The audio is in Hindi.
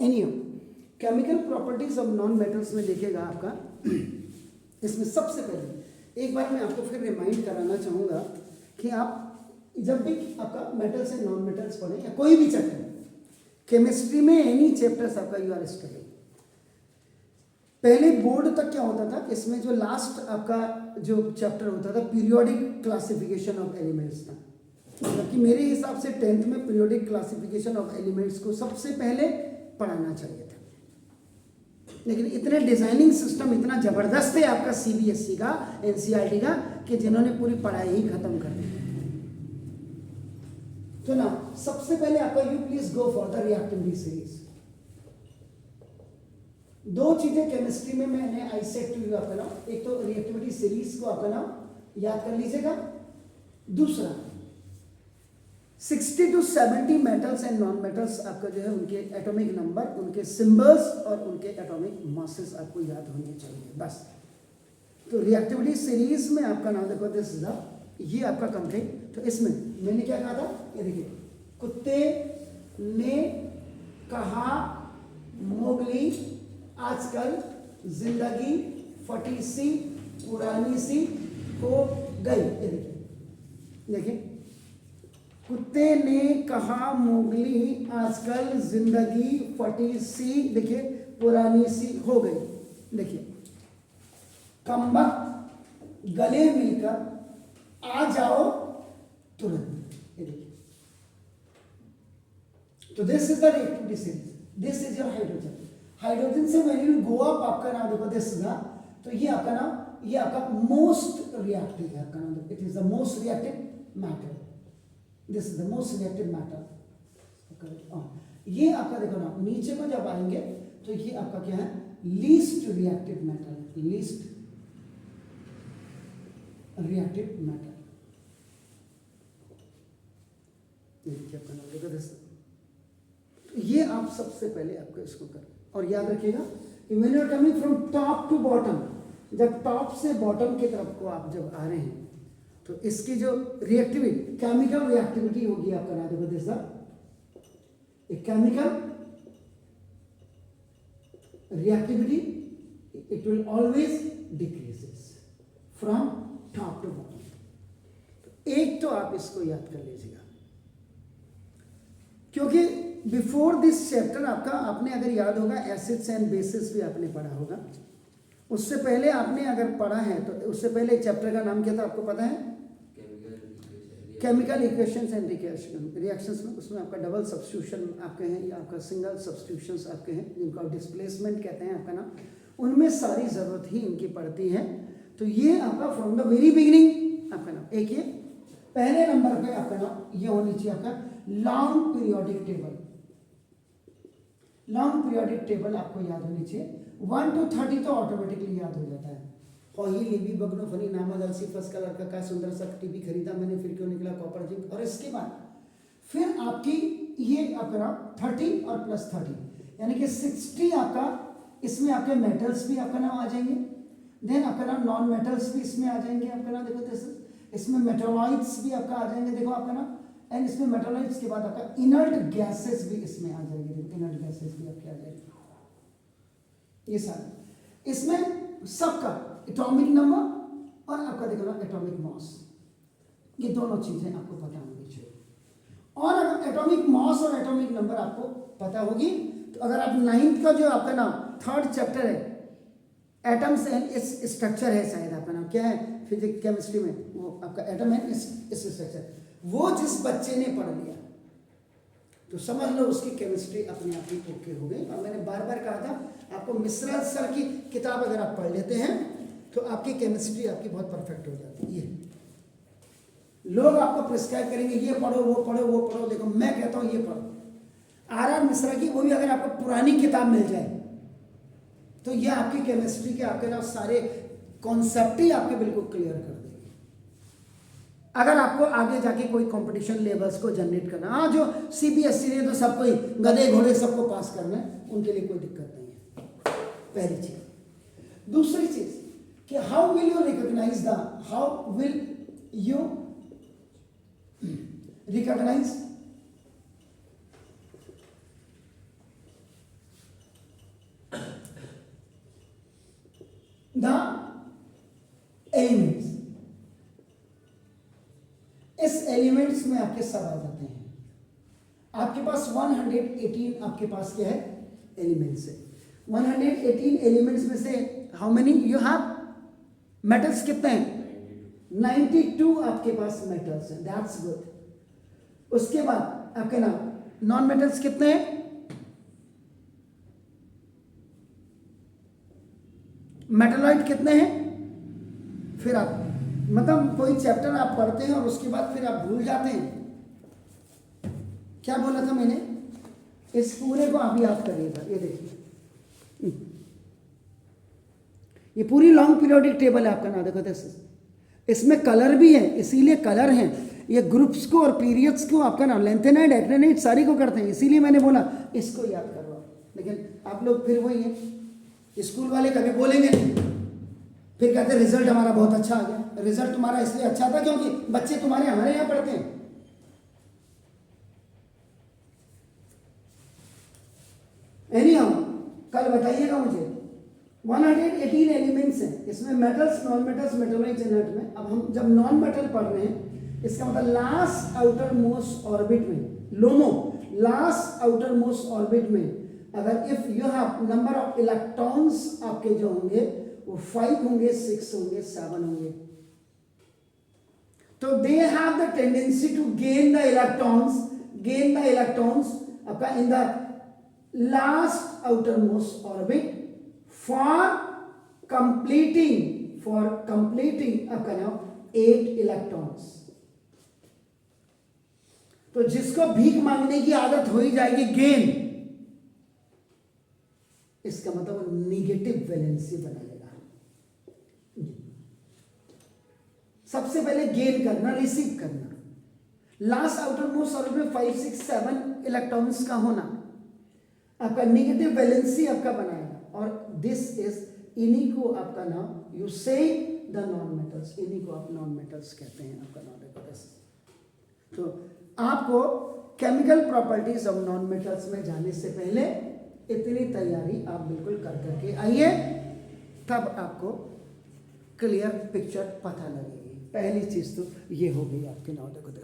एनीहो, chemical properties of non metals में देखिएगा आपका इसमें सबसे पहले एक बार मैं आपको फिर रिमाइंड कराना चाहूँगा कि आप जब भी आपका मेटल्स एंड नॉन मेटल्स पढ़ें या कोई भी चैप्टर केमिस्ट्री में एनी चैप्टर्स आपका यू आर स्टडिंग, पहले बोर्ड तक क्या होता था, इसमें जो लास्ट आपका जो चैप्टर होता था पीरियोडिक क्लासिफिकेशन ऑफ एलिमेंट्स था, मतलब कि मेरे हिसाब से 10th में पीरियोडिक क्लासिफिकेशन ऑफ एलिमेंट्स को सबसे पहले पढ़ाना चाहिए था। लेकिन इतने डिजाइनिंग सिस्टम इतना जबरदस्त है आपका सीबीएसई का, एनसीईआरटी का, कि जिन्होंने पूरी पढ़ाई ही खत्म कर दी। तो ना सबसे पहले आपका you please go for the reactivity series. दो चीजें केमिस्ट्री में मैंने आई सेड टू यू आपका नाम, एक तो रिएक्टिविटी सीरीज को आपका नाम याद कर लीजिएगा, दूसरा 60 to 70 metals and non metals आपका जो है उनके एटॉमिक नंबर, उनके सिंबल्स और उनके एटॉमिक मासेस आपको याद होने चाहिए बस। तो रिएक्टिविटी सीरीज में आपका नाम देखो, दिस इज ये आपका कंप्लीट। तो इसमें मैंने क्या कहा था, ये देखिए, कुत्ते ने कहा मोगली आजकल जिंदगी फटी सी पुरानी सी हो गई। ये देखिए, कुत्ते ने कहा मोगली आजकल जिंदगी फटी सी, देखिए, पुरानी सी हो गई। देखिए, कमबख्त गले मिलकर आ जाओ तुरंत। ये देखिए, तो this is the reactivity series, this is your hydrogen. Hydrogen से व्हेन यू गो अप आपका नाम देखो, दिस इज तो ये आपका नाम, ये आपका मोस्ट रिएक्टिव है आपका नाम, it is the most reactive matter, this is the most reactive matter. ये आपका देखो ना, नीचे को जब आएंगे तो ये आपका क्या है, least reactive matter, least reactive matter. ये आप सबसे पहले आपको इसको करें और याद रखिएगा, when you are coming from top to bottom, जब टॉप से बॉटम की तरफ को आप जब आ रहे हैं तो इसकी जो रिएक्टिविटी, केमिकल रिएक्टिविटी होगी आपका नाम देखो, दिस एक chemical reactivity, it will always decreases from top to bottom. एक तो आप इसको याद कर लीजिएगा, क्योंकि बिफोर दिस चैप्टर आपका, आपने अगर याद होगा एसिड्स एंड बेसिस भी आपने पढ़ा होगा, उससे पहले आपने अगर पढ़ा है तो उससे पहले चैप्टर का नाम क्या था आपको पता है, केमिकल इक्वेशंस एंड रिएक्शंस में, उसमें आपका डबल सब्स्टिट्यूशन आपके हैं या आपका सिंगल सब्स्टिट्यूशंस आपके हैं, जिनको आप डिस्प्लेसमेंट कहते हैं आपका नाम, उनमें सारी जरूरत ही इनकी पड़ती है। तो ये आपका फ्रॉम द वेरी बिगिनिंग आपका नाम, एक ये पहले नंबर पे आपका नाम ये होनी चाहिए आपका long periodic table. Long periodic table आपको याद होनी चाहिए, 1 to 30 तो ऑटोमेटिकली याद हो जाता है। और ये लिबी बगनो फनी नामद अलसी फर्स्ट कलर का क्या सुंदर सा टीवी खरीदा मैंने, फिर क्यों निकला कॉपर जिंक। और इसके बाद फिर आपकी ये आपका 30 और प्लस 30 यानी कि 60 आपका, इसमें आपके मेटल्स भी आपका नाम आ जाएंगे, देन आपका नाम नॉन मेटल्स भी इसमें आ जाएंगे आपका नाम देखो, इसमें मेटालॉइड्स भी आपका आ जाएंगे देखो आपका नाम, एंड इसमें मेटालॉइड्स के बाद आपका इनर्ट गैसेस भी इसमें आ जाएंगे, देखो इनर्ट गैसेस भी आपके आ जाएंगे। ये सारे इसमें सबका एटॉमिक नंबर और आपका देखो ना एटॉमिक मास, ये दोनों चीजें आपको पता होनी चाहिए। और अगर एटॉमिक मास और एटॉमिक नंबर आपको पता होगी तो अगर आप 9th का जो आपका नाम 3rd चैप्टर है एटम्स एंड इस स्ट्रक्चर है, शायद आपका नाम क्या है फिजिक्स केमिस्ट्री में, वो आपका एटम एंड इस स्ट्रक्चर, वो जिस बच्चे ने पढ़ लिया तो समझ लो उसकी केमिस्ट्री अपने आप ही ओके हो गई। और मैंने बार बार कहा था आपको, मिश्रा सर की किताब अगर आप पढ़ लेते हैं तो आपकी केमिस्ट्री आपकी बहुत परफेक्ट हो जाती है। लोग आपको प्रिस्क्राइब करेंगे ये पढ़ो वो पढ़ो वो पढ़ो, देखो मैं कहता हूँ ये पढ़ो, आर मिश्रा की वो भी अगर आपको पुरानी किताब मिल जाए तो ये आपकी केमिस्ट्री के आपके ना सारे कॉन्सेप्ट ही आपके बिल्कुल क्लियर कर देंगे। अगर आपको आगे जाके कोई कंपटीशन लेवल्स को जनरेट करना, हाँ जो सीबीएसई ने तो सबको ही गधे घोड़े सबको पास करना है, उनके लिए कोई दिक्कत नहीं है, पहली चीज। दूसरी चीज कि how will you recognise the, how will you recognise the elements. इस एलिमेंट्स में आपके सब आ जाते हैं। आपके पास 118 आपके पास क्या है, एलिमेंट्स है। 118 एलिमेंट्स में से how many you have, metals कितने हैं, 92 आपके पास मेटल्स हैं, दैट्स गुड। उसके बाद आपके नाम नॉन मेटल्स कितने हैं, मेटलॉइड कितने हैं। फिर आप मतलब कोई चैप्टर आप पढ़ते हैं और उसके बाद फिर आप भूल जाते हैं। क्या बोला था मैंने, इस पूरे को आप याद करिएगा। ये देखिए, ये पूरी लॉन्ग पीरियोडिक टेबल है आपका ना, देखो दिस, इसमें कलर भी है, इसीलिए कलर हैं। ये ग्रुप्स को और पीरियड्स को आपका ना लेंथेनाइड एक्टिनाइड सारी को करते हैं, इसीलिए मैंने बोला इसको याद करो। लेकिन आप लोग फिर वही है, स्कूल वाले कभी बोलेंगे नहीं, फिर कहते हैं रिजल्ट हमारा बहुत अच्छा आ गया। रिजल्ट तुम्हारा इसलिए अच्छा था क्योंकि बच्चे तुम्हारे हमारे यहाँ पढ़ते हैं। एनीहाउ कल बताइएगा मुझे। 118 एलिमेंट्स हैं, इसमें metals, non metals, metalloids inert में। अब हम जब नॉन मेटल पढ़ रहे हैं, इसका मतलब लास्ट आउटर मोस्ट ऑर्बिट में, लोमो लास्ट आउटर मोस्ट ऑर्बिट में अगर if you have number of electrons आपके जो होंगे वो 5 होंगे, 6 होंगे, 7 होंगे, तो they have the tendency to gain the electrons आपका in the last outermost orbit for completing आपका नाम 8 इलेक्ट्रॉन्स। तो जिसको भीख मांगने की आदत हो ही जाएगी गेन, इसका मतलब निगेटिव वैलेंसी बनाएगा। सबसे पहले गेन करना, रिसीव करना। लास्ट आउटर मोस्ट ऑर्बिट में 5, 6, 7 इलेक्ट्रॉन्स का होना आपका निगेटिव वैलेंसी आपका बनाएगा। और दिस इज, इन्हीं को आपका नाम यू से द नॉन मेटल्स, इन्हीं को आप नॉन मेटल्स कहते हैं आपका नाम। तो आपको chemical properties of non metals में जाने से पहले इतनी तैयारी आप बिल्कुल कर करके आइए, तब आपको क्लियर पिक्चर पता लगेगी। पहली चीज तो ये हो गई आपके नॉन मेटल्स।